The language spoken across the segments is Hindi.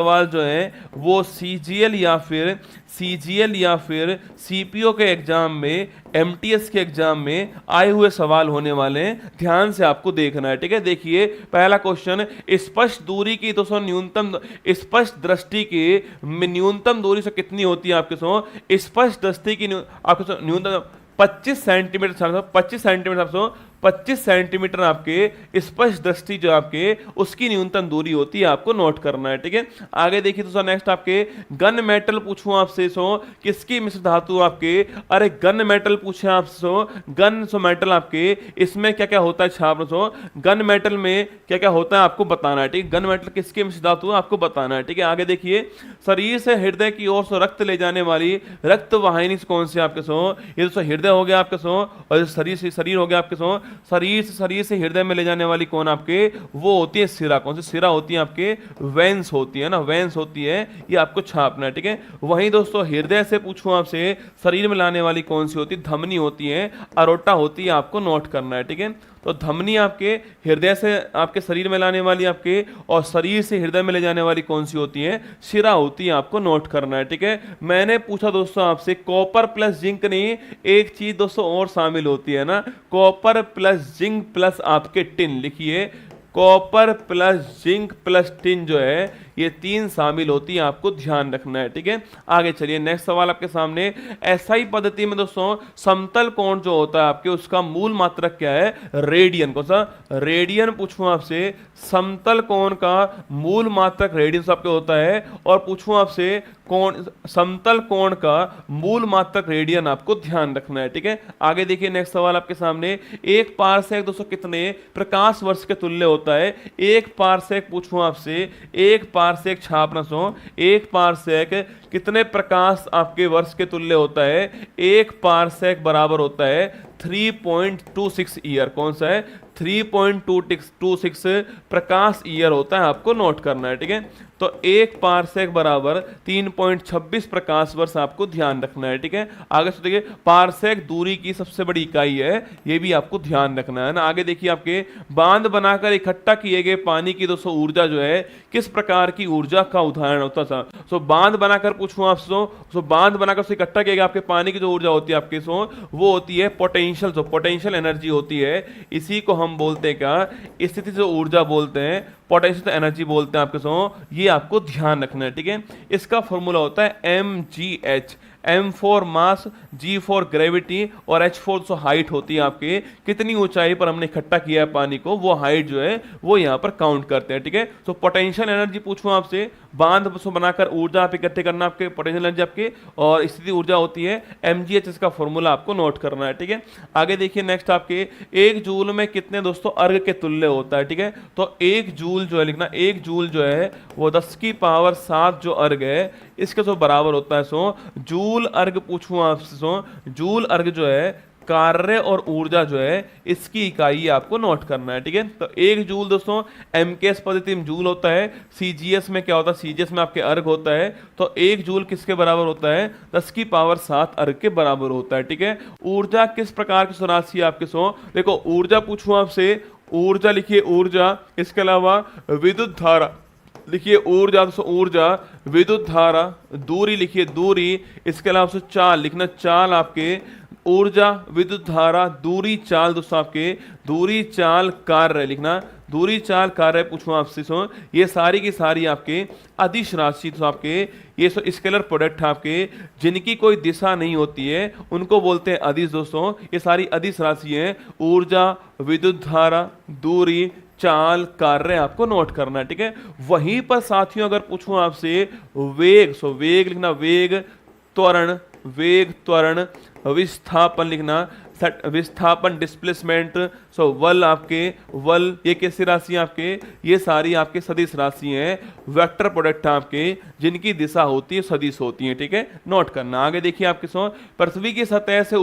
सवाल जो है वो सीजीएल या फिर सीपीओ के एग्जाम में, एमटीएस के एग्जाम में आए हुए सवाल होने वाले हैं, ध्यान से आपको देखना है। ठीक है, देखिए पहला क्वेश्चन, स्पष्ट दूरी की दोस्तों न्यूनतम, स्पष्ट दृष्टि की न्यूनतम दूरी से कितनी होती है आपके सो, स्पष्ट दृष्टि की आपके न्यूनतम 25 सेंटीमीटर, 25 सेंटीमीटर, 25 सेंटीमीटर आपके स्पष्ट दृष्टि जो आपके उसकी न्यूनतम दूरी होती है, आपको नोट करना है। ठीक है, आगे देखिए दोस्तों, नेक्स्ट आपके गन मेटल पूछूं आपसे सो किसकी मिश्र धातु आपके, अरे गन मेटल पूछे आपसे सो गन सो मेटल आपके इसमें क्या क्या होता है छाप सो, गन मेटल में क्या क्या होता है आपको बताना है। ठीक है, गन मेटल किसकी मिश्र धातु आपको बताना है। ठीक है, आगे देखिए, शरीर से हृदय की ओर सो रक्त ले जाने वाली रक्त वाहिनी कौन सी आपके सो, ये दोस्तों हृदय हो गया आपके सो, और शरीर हो गया आपके सो, शरीर से हृदय में ले जाने वाली कौन आपके, वो होती है सिरा। कौन सी सिरा होती है आपके, वेंस होती है ना, वेंस होती है, ये आपको छापना है। ठीक है, वहीं दोस्तों हृदय से पूछूं आपसे शरीर में लाने वाली कौन सी होती है, धमनी होती है, अरोटा होती है, आपको नोट करना है। ठीक है, तो धमनी आपके हृदय से आपके शरीर में लाने वाली आपके, और शरीर से हृदय में ले जाने वाली कौन सी होती है, शिरा होती है, आपको नोट करना है। ठीक है, मैंने पूछा दोस्तों आपसे कॉपर प्लस जिंक नहीं, एक चीज दोस्तों और शामिल होती है ना, कॉपर प्लस जिंक प्लस आपके टिन, लिखिए copper plus zinc plus tin जो है ये तीन शामिल होती है, आपको ध्यान रखना है। ठीक है, आगे चलिए, नेक्स्ट सवाल आपके सामने, एसआई पद्धति में दोस्तों समतल कोण जो होता है आपके उसका मूल मात्रक क्या है, रेडियन। कौन सा, रेडियन पूछूं आपसे, समतल कोण का मूल मात्रक रेडियन आपके होता है, और पूछूं आपसे कोण, समतल कोण का मूल मात्रक रेडियन, आपको ध्यान रखना है। ठीक है, आगे देखिए नेक्स्ट सवाल आपके सामने, एक पारसेक दोस्तों कितने प्रकाश वर्ष के तुल्य होता है, एक पारसेक पूछूं आपसे, एक पारसेक छापना सो, एक पारसेक कितने प्रकाश आपके वर्ष के तुल्य होता है, एक पारसेक बराबर होता है 3.26 ईयर। कौन सा है, 3.26 प्रकाश ईयर होता है, आपको नोट करना है। ठीक है, तो एक पारसेक बराबर 3.26 प्रकाश वर्ष, आपको ध्यान रखना है। ठीक है, आगे से देखिए, पारसेक दूरी की सबसे बड़ी इकाई है, ये भी आपको ध्यान रखना है ना। आगे देखिए, आपके बांध बनाकर इकट्ठा किए गए पानी की दोस्तों ऊर्जा जो है किस प्रकार की ऊर्जा का उदाहरण होता था। सो बांध बनाकर पूछूं आपसे, सो बांध बनाकर इकट्ठा किए गए आपके पानी की जो ऊर्जा होती है आपके सो, वो होती है पोटेंशियल, जो पोटेंशियल एनर्जी होती है, इसी को हम बोलते हैं क्या, स्थिति जो ऊर्जा बोलते हैं, पोटेंशियल एनर्जी बोलते हैं आपके सो, ये आपको ध्यान रखना है। ठीक है, इसका फॉर्मूला होता है mgh, M for mass, G for gravity, और H फॉर जो हाइट होती है आपके, कितनी ऊंचाई पर हमने इकट्ठा किया है पानी को, वो हाइट जो है वो यहाँ पर काउंट करते हैं। ठीक है, तो पोटेंशियल एनर्जी पूछूं आपसे, बांध बनाकर ऊर्जा आप इकट्ठे करना, आपके पोटेंशियल एनर्जी आपके, और स्थिति ऊर्जा होती है mgh, इसका फॉर्मूला आपको नोट करना है। ठीक है, आगे देखिए नेक्स्ट आपके, एक जूल में कितने दोस्तों अर्घ के तुल्य होता है। ठीक है, तो एक जूल जो है लिखना, एक जूल जो है वो 10 की पावर 7 जो अर्घ है इसके जो बराबर होता है सो जूल अर्घ। पूछूं आपसे सो जूल अर्घ जो है कार्य और ऊर्जा जो है इसकी इकाई आपको नोट करना है। ठीक है, तो एक जूल दोस्तों एमकेएस पद्धति में जूल होता है, सीजीएस में क्या होता है, सीजीएस में आपके अर्घ होता है, तो एक जूल किसके बराबर होता है, 10 की पावर 7 अर्घ के बराबर होता है। ठीक है, ऊर्जा किस प्रकार की राशि है आपके सो, देखो ऊर्जा पूछूं आपसे, ऊर्जा लिखिए ऊर्जा, इसके अलावा विद्युत धारा लिखिए ऊर्जा, तो ऊर्जा, विद्युत धारा, दूरी लिखिए दूरी, इसके अलावा चाल लिखना, चाल आपके ऊर्जा, विद्युत धारा, दूरी, चाल दोस्तों आपके, दूरी, चाल, कार्य लिखना, दूरी, चाल, कार्य पूछूं आपसे सो, ये सारी की सारी आपके अदिश राशि तो आपके, ये स्केलर प्रोडक्ट आपके जिनकी कोई दिशा नहीं होती है उनको बोलते हैं अदिश दोस्तों, ये सारी अदिश राशि है, ऊर्जा, विद्युत धारा, दूरी, चाल, कार्य, आपको नोट करना है। ठीक है, वहीं पर साथियों अगर पूछूं आपसे वेग, सो वेग लिखना, वेग, त्वरण, वेग, त्वरण, विस्थापन लिखना, विस्थापन, डिस्प्लेसमेंट, सो वल आपके, वल, ये कैसी राशि आपके, ये सारी आपके सदिश राशि हैं, वेक्टर प्रोडक्ट आपके जिनकी दिशा होती है सदिश होती है। ठीक है, नोट करना। आगे देखिए आपके सो पृथ्वी की सतह से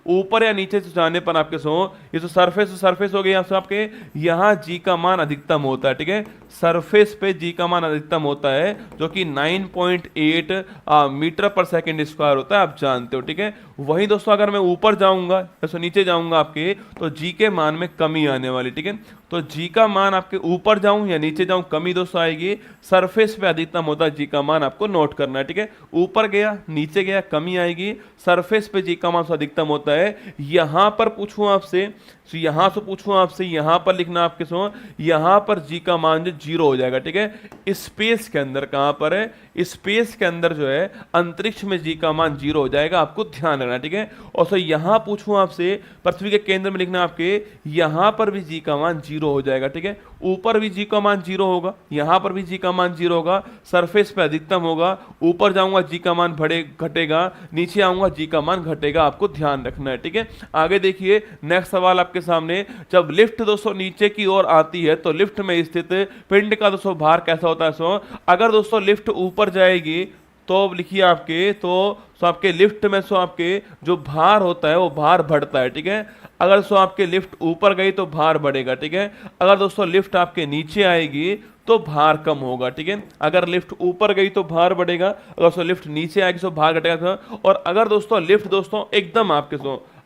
ऊपर या नीचे से जाने पर आपके सो ये जो सरफेस हो गई यहाँ से आपके, यहाँ जी का मान अधिकतम होता है, ठीक है। सरफेस पे जी का मान अधिकतम होता है जो कि 9.8 मीटर पर सेकंड स्क्वायर होता है, आप जानते हो, ठीक है। वहीं दोस्तों अगर मैं ऊपर जाऊंगा या नीचे जाऊंगा आपके, तो जी के मान में कमी आने वाली, ठीक है। तो जी का मान आपके ऊपर जाऊं या नीचे जाऊं कमी दोस्तों आएगी, सरफेस पे अधिकतम होता है जी का मान, आपको नोट करना है, ठीक है। ऊपर गया नीचे गया कमी आएगी, सरफेस पे जी का मान अधिकतम होता है। यहां पर पूछूं आपसे, तो यहां से पूछूं आपसे, यहां पर लिखना आपके सो, यहां पर जी का मान जो 0 हो जाएगा, ठीक है। स्पेस के अंदर कहां पर है, स्पेस के अंदर जो है अंतरिक्ष में जी का मान 0 हो जाएगा, आपको ध्यान रखना, ठीक है। और सो यहां पूछूं आपसे, पृथ्वी के केंद्र में लिखना आपके, यहां पर भी जी का मान 0 हो जाएगा, ठीक है। ऊपर भी जी का मान 0 होगा, यहां पर भी जी का मान 0 होगा, सरफेस पे अधिकतम होगा, ऊपर जाऊंगा जी का मान घटेगा, नीचे आऊंगा जी का मान घटेगा, आपको ध्यान रखना है, ठीक है। आगे देखिए नेक्स्ट सवाल आपके सामने, जब लिफ्ट दोस्तों नीचे की ओर आती है तो लिफ्ट में स्थित पिंड का दोस्तों भार कैसा होता है। सो अगर दोस्तों लिफ्ट ऊपर जाएगी तो लिखिए आपके, तो आपके लिफ्ट में आपके जो भार होता है वो भार बढ़ता है, ठीक है। अगर आपके लिफ्ट ऊपर गई तो भार बढ़ेगा, ठीक है। अगर दोस्तों लिफ्ट आपके नीचे आएगी तो भार कम होगा, ठीक है। अगर लिफ्ट ऊपर गई तो भार बढ़ेगा, अगर लिफ्ट नीचे आएगी तो भार घटेगा। और अगर दोस्तों लिफ्ट दोस्तों एकदम आपके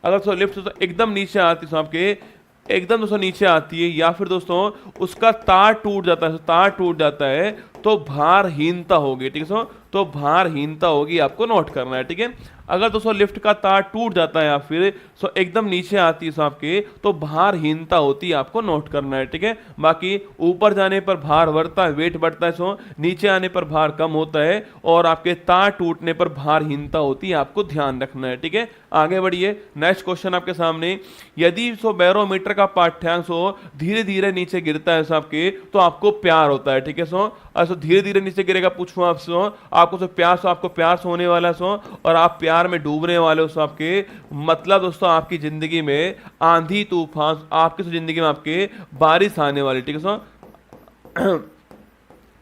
अगर लिफ्ट दोस्तों एकदम नीचे आती है, आपके एकदम दोस्तों नीचे आती है, या फिर दोस्तों उसका तार टूट जाता है, तार टूट जाता है, तो भारहीनता होगी, ठीक है। तो भारहीनता होगी, आपको नोट करना है, ठीक है। अगर दोस्तों लिफ्ट का तार टूट जाता है या फिर एकदम नीचे आती है आपके, तो भारहीनता होती है, आपको नोट करना है, ठीक है। बाकी ऊपर जाने पर भार बढ़ता है, वेट बढ़ता है, नीचे आने पर भार कम होता है, और आपके तार टूटने पर भारहीनता होती है, आपको ध्यान रखना है, ठीक है। आगे बढ़िए, नेक्स्ट क्वेश्चन आपके सामने, यदि बैरोमीटर का पाठ्यांक धीरे धीरे नीचे गिरता है आपके, तो आपको प्यार होता है, ठीक है। धीरे धीरे नीचे गिरेगा, पूछूं आपसे, आपको प्यास होने वाला और आप प्यार में डूबने वाले हो आपके, मतलब दोस्तों आपकी जिंदगी में आंधी तूफान, आपकी जिंदगी में आपके बारिश आने वाली, ठीक है।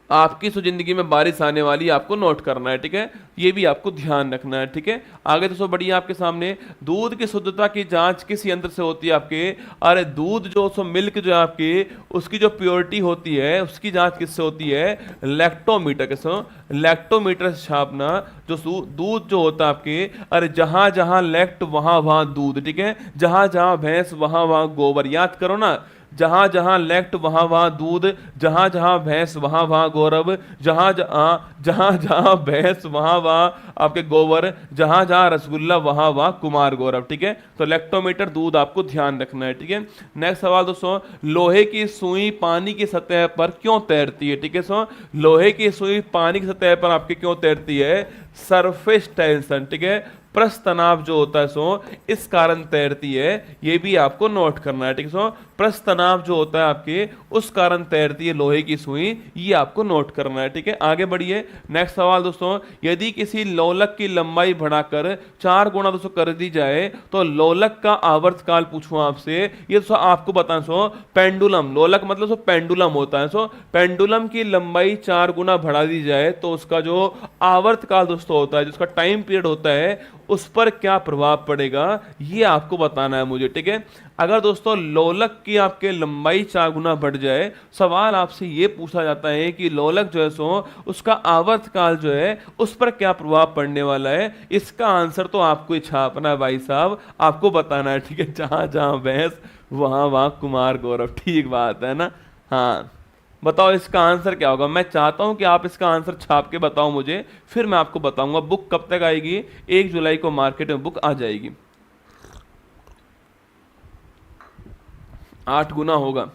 आपकी जिंदगी में बारिश आने वाली, आपको नोट करना है, ठीक है। ये भी आपको ध्यान रखना है, ठीक है। आगे दोस्तों बढ़िया आपके सामने, दूध की शुद्धता की जांच किस यंत्र से होती है आपके, अरे दूध जो मिल्क जो है आपके, उसकी जो प्योरिटी होती है उसकी जांच किससे होती है, लैक्टोमीटर के लैक्टोमीटर से छापना। जो दूध जो होता है आपके, अरे जहां जहां लैक्ट वहां वहां दूध, ठीक है। जहां जहां भैंस वहां वहां गोबर, याद करो ना, जहां जहां लैक्ट वहां वहां दूध, जहां जहां भैंस वहां वहां गौरव, जहां जहां भैंस वहां वहां आपके गोबर, जहां जहां रसगुल्ला वहां वहां कुमार गौरव, ठीक है। तो लैक्टोमीटर दूध, आपको ध्यान रखना है, ठीक है। नेक्स्ट सवाल दोस्तों, लोहे की सुई पानी की सतह पर क्यों तैरती है, ठीक है। लोहे की सुई पानी की सतह पर आपके क्यों तैरती है, सरफेस टेंशन, ठीक है। पृष्ठ तनाव जो होता है इस कारण तैरती है, ये भी आपको नोट करना है, ठीक है। पृष्ठ तनाव जो होता है आपके, उस कारण तैरती है लोहे की सुई, ये आपको नोट करना है, ठीक है। आगे बढ़िए, नेक्स्ट सवाल दोस्तों, यदि किसी लोलक की लंबाई बढ़ाकर 4 गुना दोस्तों कर दी जाए तो लोलक का आवर्तकाल पूछूं आपसे, ये दोस्तों आपको बताना पेंडुलम, लोलक मतलब पेंडुलम होता है। पेंडुलम की लंबाई 4 गुना बढ़ा दी जाए तो उसका जो आवर्तकाल दोस्तों होता है, जिसका टाइम पीरियड होता है, उस पर क्या प्रभाव पड़ेगा, ये आपको बताना है मुझे, ठीक है। अगर दोस्तों लोलक की आपके लंबाई 4 गुना बढ़ जाए, सवाल आपसे ये पूछा जाता है कि लोलक जो है उसका आवर्तकाल जो है उस पर क्या प्रभाव पड़ने वाला है। इसका आंसर तो आपको ही छापना है भाई साहब, आपको बताना है, ठीक है। जहां जहां भैंस वहां वहां कुमार गौरव, ठीक बात है ना। हाँ बताओ इसका आंसर क्या होगा, मैं चाहता हूं कि आप इसका आंसर छाप के बताओ मुझे, फिर मैं आपको बताऊंगा। बुक कब तक आएगी, 1 जुलाई को मार्केट में बुक आ जाएगी। 8 गुना होगा।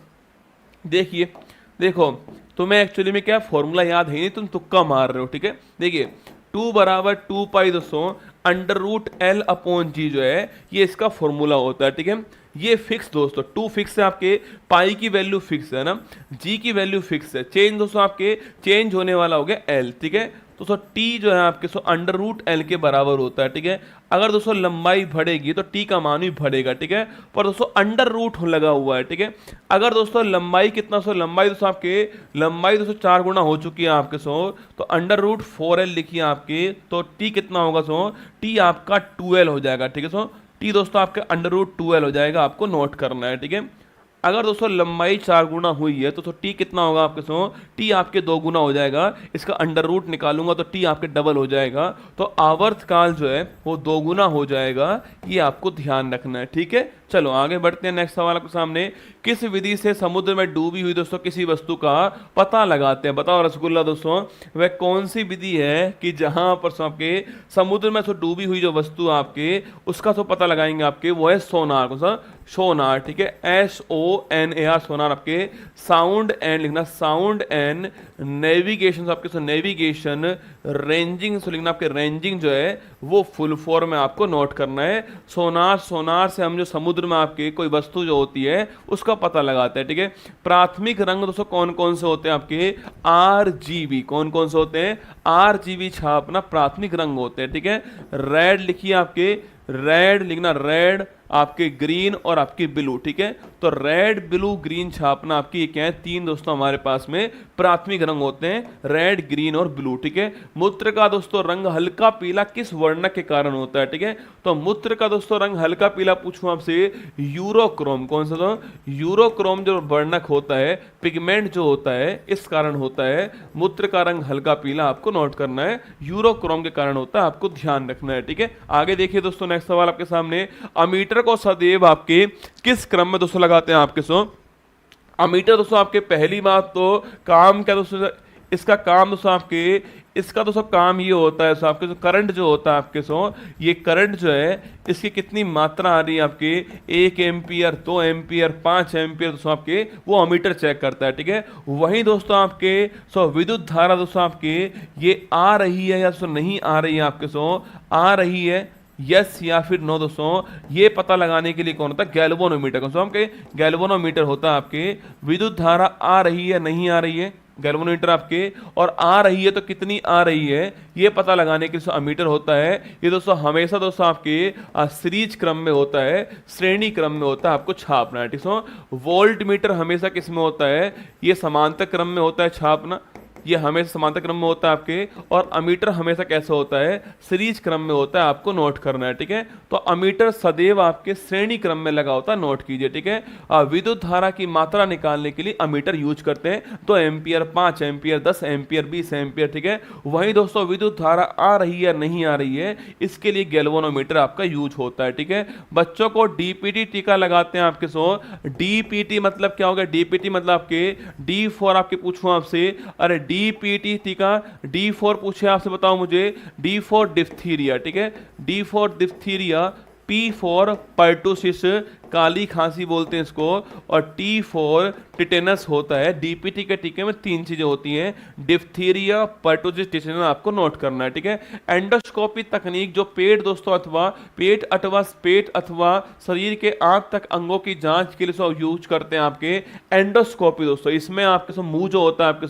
देखिए देखो, तुम्हें एक्चुअली में क्या फॉर्मूला याद है नहीं, तुम तुक्का मार रहे हो, ठीक है। देखिए 2 बराबर 2 पाई दोस्तों अंडर रूट एल अपॉन जी जो है, ये इसका फॉर्मूला होता है, ठीक है। ये फिक्स दोस्तों, 2 फिक्स है आपके, पाई की वैल्यू फिक्स है ना, जी की वैल्यू फिक्स है, चेंज दोस्तों आपके चेंज होने वाला हो गया एल, ठीक है। दोस्तों टी जो है आपके अंडर रूट एल के बराबर होता है, ठीक है। अगर दोस्तों लंबाई बढ़ेगी तो टी का मान भी बढ़ेगा, ठीक है। पर दोस्तों अंडर रूट लगा हुआ है, ठीक है। अगर दोस्तों लंबाई कितना लंबाई दोस्तों आपके, लंबाई दोस्तों 4 गुना हो चुकी है आपके तो अंडर रूट 4L लिखिए आपके, तो टी कितना होगा टी आपका 2L हो जाएगा, ठीक है। टी दोस्तों आपके √12 हो जाएगा, आपको नोट करना है, ठीक है। अगर दोस्तों लंबाई 4 गुना हुई है तो टी कितना होगा आपके सो, टी आपके 2 गुना हो जाएगा। इसका अंडर रूट निकालूंगा तो टी आपके डबल हो जाएगा, तो आवर्त काल जो है वो 2 गुना हो जाएगा। ये आपको ध्यान रखना है, ठीक है। चलो आगे बढ़ते हैं, नेक्स्ट सवाल आपके सामने। किस विधि से समुद्र में डूबी हुई दोस्तों किसी वस्तु का पता लगाते हैं? बताओ रसगुल्ला दोस्तों, वह कौन सी विधि है कि जहां पर आपके समुद्र में डूबी हुई जो वस्तु आपके उसका पता लगाएंगे आपके, वो है सोनार। कौन सा? सोनार, ठीक है। SONAR सोनार। आपके साउंड एंड लिखना, साउंड एंड नेविगेशन आपके नेविगेशन, रेंजिंग लिखना, आपके रेंजिंग जो है वो फुल फॉर्म में आपको नोट करना है। सोनार, सोनार से हम जो समुद्र में आपके कोई वस्तु जो होती है उसका पता लगाते हैं, ठीक है। प्राथमिक रंग दोस्तों कौन कौन से होते हैं आपके? RGB। कौन कौन से होते हैं? RGB छापना प्राथमिक रंग होते हैं, ठीक है। रेड लिखिए आपके, रेड लिखना, रेड आपके ग्रीन और आपकी ब्लू, ठीक है। तो रेड ब्लू ग्रीन छापना आपकी क्या है? 3 दोस्तों हमारे पास में प्राथमिक रंग होते हैं, रेड ग्रीन और ब्लू, ठीक है। मूत्र का दोस्तों रंग हल्का पीला किस वर्णक के कारण होता है? ठीक है, तो मूत्र का दोस्तों रंग हल्का पीला पूछूं आपसे, यूरोक्रोम। कौन सा? तो यूरोक्रोम जो वर्णक होता है, पिगमेंट जो होता है, इस कारण होता है मूत्र का रंग हल्का पीला। आपको नोट करना है, यूरोक्रोम के कारण होता है, आपको ध्यान रखना है, ठीक है। आगे देखिए दोस्तों, नेक्स्ट सवाल आपके सामने। अमीटर को सदैव आपके किस क्रम में दोस्तों लगाते हैं आपके सो? अमीटर दोस्तों आपके पहली बात तो काम क्या दोस्तों, इसका काम दोस्तों आपके, इसका दोस्तों काम ये होता है आपके जो करंट जो होता है आपके सो, ये करंट जो है इसकी कितनी मात्रा आ रही है आपके, 1 एम्पियर, 2 एम्पियर, 5 एम्पियर दोस्तों आपके, वो अमीटर चेक करता है, ठीक है। वहीं दोस्तों आपके विद्युत धारा दोस्तों आपके ये आ रही है या नहीं आ रही है आपके सो, आ रही है यस या फिर नो दोस्तों, ये पता लगाने के लिए कौन होता है? गैल्वेनोमीटर। कौन सा? आपके गैल्वेनोमीटर होता है आपके। विद्युत धारा आ रही है नहीं आ रही है, गैल्वेनोमीटर आपके, और आ रही है तो कितनी आ रही है, ये पता लगाने के लिए अमीटर होता है। ये दोस्तों हमेशा दोस्तों आपके सीरीज क्रम में होता है, श्रेणी क्रम में होता है, आपको छापना है, ठीक है। वोल्ट मीटर हमेशा किस में होता है? ये समांतर क्रम में होता है छापना, ये हमेशा समांतर क्रम में होता है आपके, और अमीटर हमेशा कैसे होता है? सीरीज क्रम में होता है, आपको नोट करना है, ठीक है। तो अमीटर सदैव आपके श्रेणी क्रम में लगा होता है, नोट कीजिए, ठीक है। विद्युत धारा की मात्रा निकालने के लिए अमीटर यूज करते हैं, 2 एम्पियर, 5 एम्पियर, 10 एम्पियर, 20 एम्पियर, ठीक है। वहीं दोस्तों विद्युत धारा आ रही है नहीं आ रही है, इसके लिए गैल्वेनोमीटर आपका यूज होता है, ठीक है। बच्चों को डीपीटी टीका लगाते हैं आपके सो, डीपीटी मतलब क्या होगा? डीपीटी मतलब आपके D4 आपके पूछूं आपसे, अरे डीपीटी टीका, D4 पूछे आपसे, बताओ मुझे। D4 डिफ्थीरिया, ठीक है, D4 डिफ्थीरिया, P4 पर्टुसिस, काली खांसी बोलते हैं इसको, और T4 टिटेनस होता है। डीपीटी के टीके में 3 चीजें होती हैं, डिफ्थीरिया, पर्टुसिस, टिटेनस, आपको नोट करना है, ठीक है। एंडोस्कोपी तकनीक जो पेट दोस्तों अथवा पेट अथवा शरीर के आंख तक अंगों की जांच के लिए यूज करते हैं आपके एंडोस्कोपी दोस्तों। इसमें आपके मुंह जो होता है आपके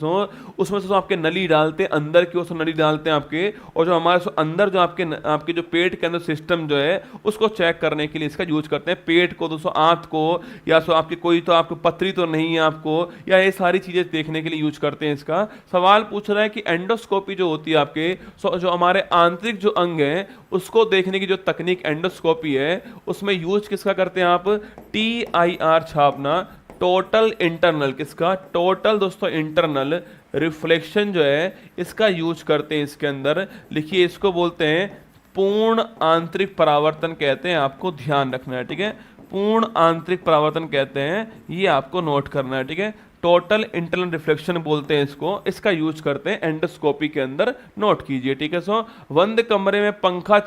उसमें से आपके नली डालते हैं, अंदर की ओर नली डालते हैं आपके, और जो हमारे अंदर जो आपके जो पेट के अंदर सिस्टम जो है उसको चेक करने के लिए इसका यूज करते हैं। पेट को दोस्तों, आंत को, या आपकी कोई तो आपको पथरी तो नहीं है आपको, या ये सारी चीजें देखने के लिए यूज करते हैं इसका। सवाल पूछ रहा है कि एंडोस्कोपी जो होती है आपके, जो हमारे आंतरिक जो अंग है उसको देखने की जो तकनीक एंडोस्कोपी है, उसमें यूज किसका करते हैं आप? TIR छापना, टोटल इंटरनल, किसका? टोटल दोस्तों इंटरनल रिफ्लेक्शन जो है इसका यूज करते हैं इसके अंदर। लिखिए, इसको बोलते हैं पूर्ण आंतरिक परावर्तन कहते हैं, आपको ध्यान रखना है, ठीक है। पूर्ण आंतरिक परावर्तन कहते हैं, ये आपको नोट करना है, ठीक है। टोटल इंटरनल रिफ्लेक्शन बोलते हैं इसको, इसका यूज करते हैं एंडोस्कोपी के अंदर, नोट कीजिए, ठीक है। बंद कमरे में पंखा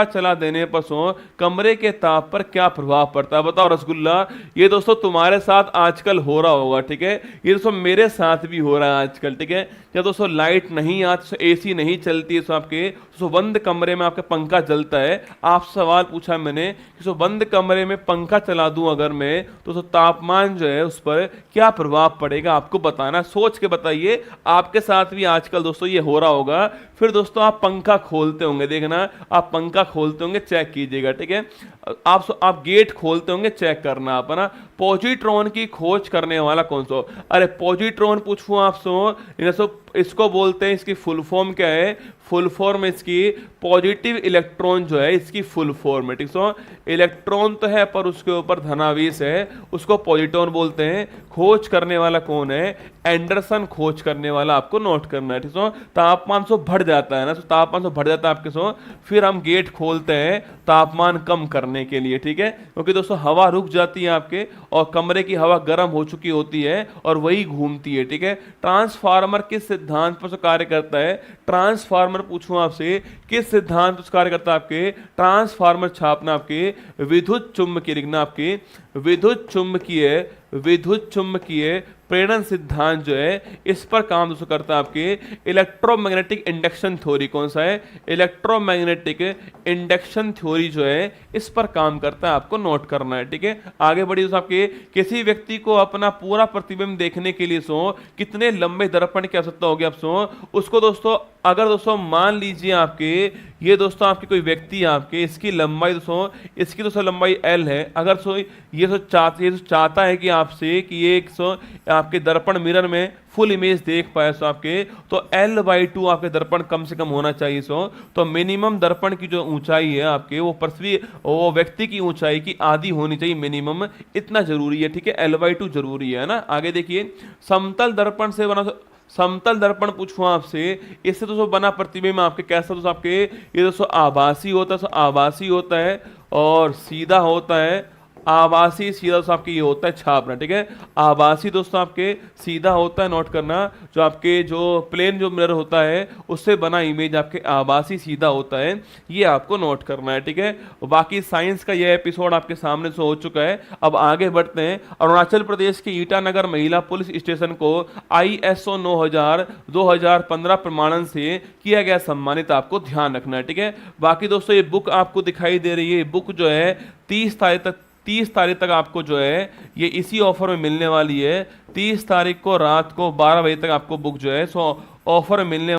चला देने पर कमरे के ताप पर क्या प्रभाव पड़ता है? बताओ रसगुल्ला, ये दोस्तों तुम्हारे साथ आजकल हो रहा होगा, ठीक है। ये दोस्तों मेरे साथ भी हो रहा है आजकल, ठीक है। जब दोस्तों लाइट नहीं आती, AC नहीं चलती है, आपके बंद कमरे में आपका पंखा जलता है। आप सवाल पूछा मैंने कि बंद कमरे में पंखा चला दूं अगर मैं, तो तापमान है उस पर क्या प्रभाव पड़ेगा, आपको बताना, सोच के बताइए। आपके साथ भी आजकल दोस्तों ये हो रहा होगा। फिर दोस्तों आप पंखा खोलते होंगे, देखना आप पंखा खोलते होंगे, चेक कीजिएगा, ठीक है। आप गेट खोलते होंगे, चेक करना आप, है ना। पॉजिट्रॉन की खोज करने वाला कौन सा? अरे पॉजिट्रॉन पूछूं आपसे, इसको बोलते हैं, इसकी फुल फॉर्म क्या है? फुल फॉर्म इसकी पॉजिटिव इलेक्ट्रॉन जो है इसकी फुल फॉर्म है, ठीक सो। इलेक्ट्रॉन तो है पर उसके ऊपर धनावेश है, उसको पॉजिट्रॉन बोलते हैं। खोज करने वाला कौन है? एंडरसन खोज करने वाला, आपको नोट करना है, ठीक सो। तापमान सो बढ़ जाता है ना, तो तापमान सो बढ़ जाता है आपके सो, फिर हम गेट खोलते हैं तापमान कम करने के लिए, ठीक है, क्योंकि दोस्तों हवा रुक जाती है आपके और कमरे की हवा गर्म हो चुकी होती है और वही घूमती है, ठीक है। ट्रांसफार्मर किस सिद्धांत पर कार्य करता है? ट्रांसफार्मर पूछूं आपसे किस सिद्धांत पर कार्य करता है? आपके ट्रांसफार्मर छापना आपके विद्युत चुम्बकीय, लिखना आपके विद्युत चुम्बकीय प्रेरण सिद्धांत जो है इस पर काम दोस्तों करता है आपके इलेक्ट्रोमैग्नेटिक इंडक्शन थ्योरी। कौन सा है? इलेक्ट्रोमैग्नेटिक इंडक्शन थ्योरी जो है इस पर काम करता है, आपको नोट करना है, ठीक है। आगे बढ़िए दोस्तों, आपके किसी व्यक्ति को अपना पूरा प्रतिबिंब देखने के लिए कितने लंबे दर्पण की आवश्यकता होगी? आप उसको दोस्तों, अगर दोस्तों मान लीजिए आपके ये दोस्तों आपके कोई व्यक्ति आपके इसकी लंबाई इसकी दोस्तों लंबाई L है, अगर ये चाहता है कि आपसे कि ये आपके दर्पण मिरर में फुल इमेज देख पाए आपके, तो L/2 आपके दर्पण कम से कम होना चाहिए। तो मिनिमम दर्पण की जो ऊंचाई है आपके वो व्यक्ति की ऊंचाई की आधी होनी चाहिए मिनिमम, इतना जरूरी है, ठीक है। L/2 जरूरी है ना। आगे देखिए, समतल दर्पण से बना समतल दर्पण पूछूं आपसे, इससे दोस्तों बना प्रतिबिंब आपके कैसा दोस्तों आपके ये दोस्तों आभासी होता है और सीधा होता है। आभासी सीधा दोस्तों आपके ये होता है छापना, ठीक है। आभासी दोस्तों आपके सीधा होता है, नोट करना, जो आपके जो प्लेन जो मिरर होता है उससे बना इमेज आपके आभासी सीधा होता है, ये आपको नोट करना है, ठीक है। बाकी साइंस का ये एपिसोड आपके सामने से हो चुका है। अब आगे बढ़ते हैं। अरुणाचल प्रदेश के ईटानगर महिला पुलिस स्टेशन को ISO 9000 2015 प्रमाणन से किया गया सम्मानित, आपको ध्यान रखना है, ठीक है। बाकी दोस्तों ये बुक आपको दिखाई दे रही है, बुक जो है 30 तारीख तक आपको जो है ये इसी ऑफर में मिलने वाली है। 30 तारीख को रात को 12 बजे तक आपको बुक जो है ऑफर में मिलने